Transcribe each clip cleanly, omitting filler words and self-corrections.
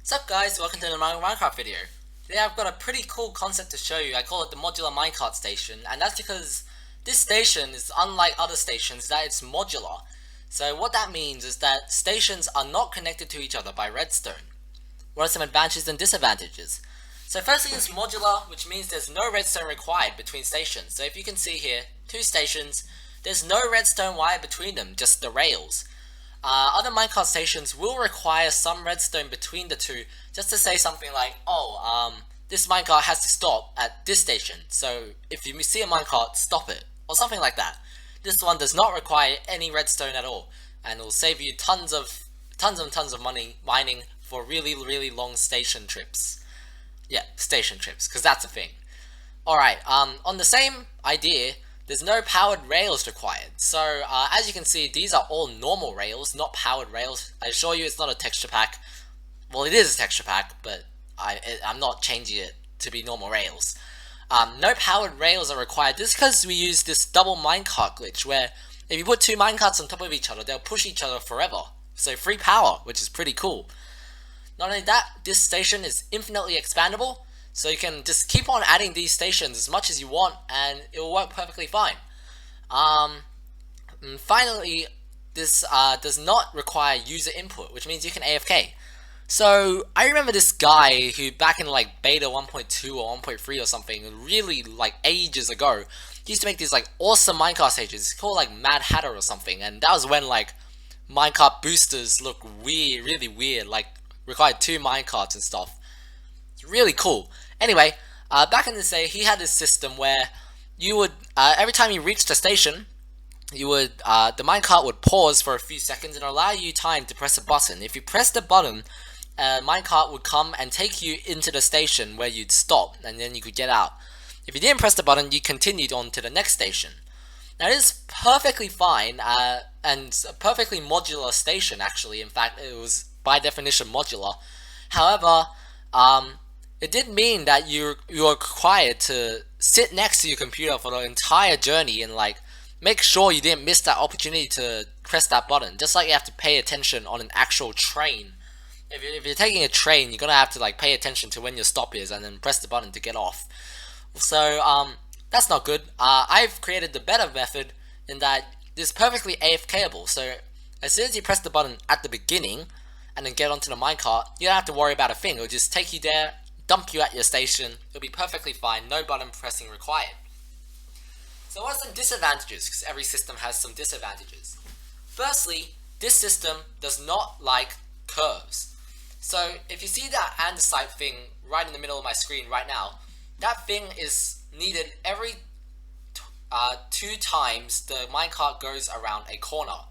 What's up guys, welcome to the Minecart video. Today I've got a pretty cool concept to show you. I call it the Modular Minecart station, and that's because this station is unlike other stations that it's modular. So what that means is that stations are not connected to each other by redstone. What are some advantages and disadvantages? So firstly, it's modular, which means there's no redstone required between stations. So if you can see here, two stations, there's no redstone wire between them, just the rails. Other minecart stations will require some redstone between the two, just to say something like, this minecart has to stop at this station, so if you see a minecart, stop it, or something like that. This one does not require any redstone at all, and will save you tons of money mining for really long station trips. Yeah, station trips, because that's a thing. Alright, on the same idea, there's no powered rails required. So, as you can see, these are all normal rails, not powered rails. I assure you it's not a texture pack. Well, it is a texture pack, but I'm not changing it to be normal rails. No powered rails are required. This is because we use this double minecart glitch, where if you put two minecarts on top of each other, they'll push each other forever. So free power, which is pretty cool. Not only that, this station is infinitely expandable. So you can just keep on adding these stations as much as you want, and it will work perfectly fine. Finally, this does not require user input, which means you can AFK. So I remember this guy who back in like beta 1.2 or 1.3 or something, really like ages ago, he used to make these like awesome minecart stages. It's called like Mad Hatter or something, and that was when like minecart boosters look weird, really weird, like required two minecarts and stuff. It's really cool. Anyway, back in the day, he had this system where you would, every time you reached a station, you would, the minecart would pause for a few seconds and allow you time to press a button. If you press the button, minecart would come and take you into the station where you'd stop, and then you could get out. If you didn't press the button, you continued on to the next station. Now, this is perfectly fine, and a perfectly modular station, actually. In fact, it was by definition modular. However, it did mean that you were required to sit next to your computer for the entire journey and like make sure you didn't miss that opportunity to press that button. Just like you have to pay attention on an actual train. If you're taking a train, you're gonna have to like pay attention to when your stop is and then press the button to get off. So that's not good. I've created the better method in that this is perfectly AFKable. So as soon as you press the button at the beginning and then get onto the minecart, you don't have to worry about a thing. It'll just take you there, dump you at your station. It'll be perfectly fine, no button pressing required. So what are some disadvantages? Because every system has some disadvantages. Firstly, this system does not like curves. So if you see that andesite thing right in the middle of my screen right now, that thing is needed every 2 times the minecart goes around a corner.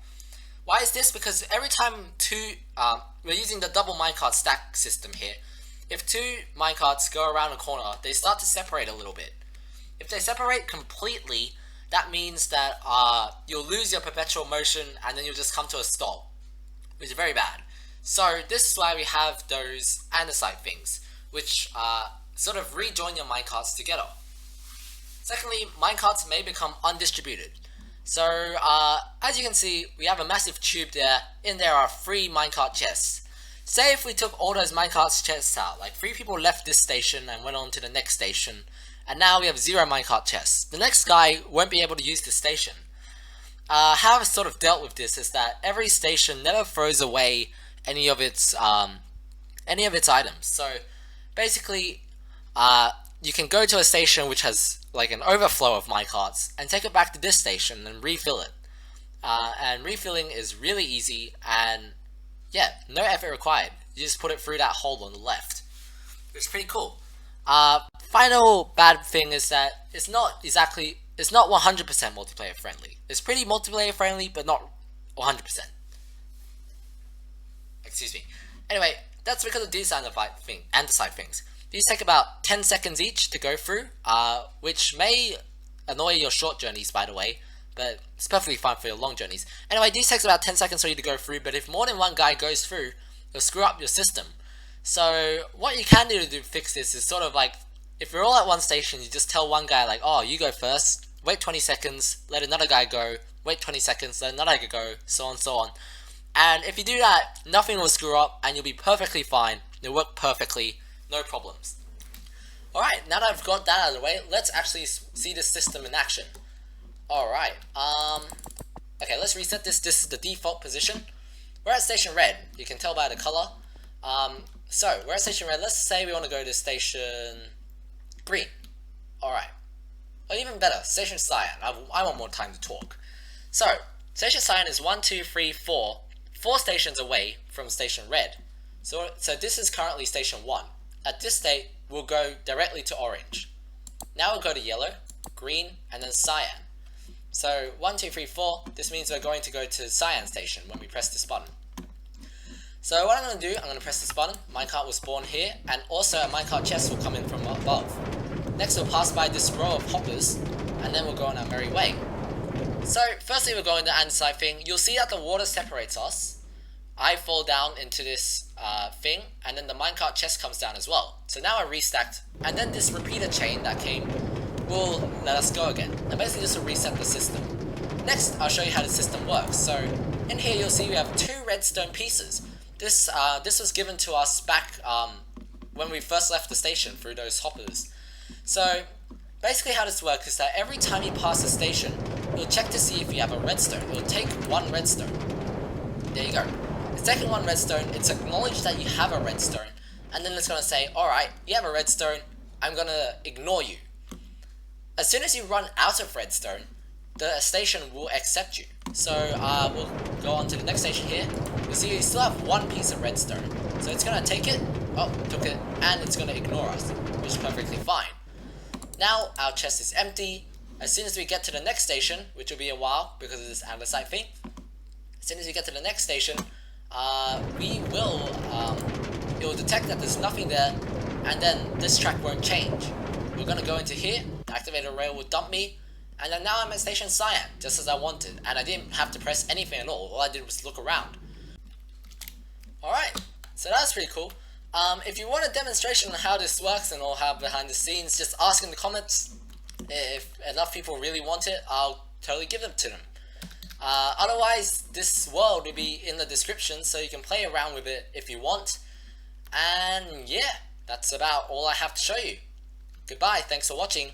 Why is this? Because every time we're using the double minecart stack system here. If 2 minecarts go around a corner, they start to separate a little bit. If they separate completely, that means that you'll lose your perpetual motion and then you'll just come to a stop, which is very bad. So this is why we have those andesite things, which sort of rejoin your minecarts together. Secondly, minecarts may become undistributed. So as you can see, we have a massive tube there. In there are 3 minecart chests. Say if we took all those minecart chests out, like 3 people left this station and went on to the next station, and now we have 0 minecart chests. The next guy won't be able to use this station. How I've sort of dealt with this is that every station never throws away any of its items. So basically, you can go to a station which has like an overflow of minecarts and take it back to this station and refill it. And refilling is really easy, and yeah, no effort required. You just put it through that hole on the left. It's pretty cool. Final bad thing is that it's not 100% multiplayer friendly. It's pretty multiplayer friendly, but not 100%. Excuse me. Anyway, that's because of these andesite things. These take about 10 seconds each to go through, which may annoy your short journeys, by the way, but it's perfectly fine for your long journeys. Anyway, these takes about 10 seconds for you to go through, but if more than one guy goes through, it'll screw up your system. So what you can do to fix this is sort of like, if you're all at one station, you just tell one guy like, oh, you go first, wait 20 seconds, let another guy go, wait 20 seconds, let another guy go, so on, so on. And if you do that, nothing will screw up and you'll be perfectly fine They work perfectly, no problems. Alright, now that I've got that out of the way, let's actually see this system in action. Alright, okay, let's reset this. This is the default position. We're at station red. You can tell by the color. So, we're at station red. Let's say we want to go to station green. Alright. Or even better, station cyan. I want more time to talk. So, station cyan is 1, 2, 3, 4. 4 stations away from station red. So this is currently station 1. At this state, we'll go directly to orange. Now we'll go to yellow, green, and then cyan. So 1, 2, 3, 4, this means we're going to go to cyan station when we press this button. So what I'm going to do, I'm going to press this button, minecart will spawn here, and also a minecart chest will come in from above. Next we'll pass by this row of hoppers, and then we'll go on our merry way. So firstly we're going to the andesite thing. You'll see that the water separates us. I fall down into this thing, and then the minecart chest comes down as well. So now I restacked, and then this repeater chain that came will let us go again. And basically this will reset the system. Next, I'll show you how the system works. So in here you'll see we have 2 redstone pieces. This was given to us back when we first left the station through those hoppers. So basically how this works is that every time you pass a station, it'll check to see if you have a redstone. It'll take 1 redstone. There you go. It's taking 1 redstone, it's acknowledged that you have a redstone, and then it's going to say, alright, you have a redstone, I'm going to ignore you. As soon as you run out of redstone, the station will accept you. So we'll go on to the next station here. You see you still have 1 piece of redstone. So it's going to take it, took it, and it's going to ignore us, which is perfectly fine. Now our chest is empty. As soon as we get to the next station, which will be a while because of this andesite thing, as soon as we get to the next station, it will detect that there's nothing there, and then this track won't change. We're going to go into here, the activator rail will dump me, and then now I'm at station cyan, just as I wanted, and I didn't have to press anything at all I did was look around. Alright, so that's pretty cool. If you want a demonstration on how this works and all how behind the scenes, just ask in the comments. If enough people really want it, I'll totally give them to them. Otherwise, this world will be in the description, so you can play around with it if you want. And yeah, that's about all I have to show you. Goodbye, thanks for watching.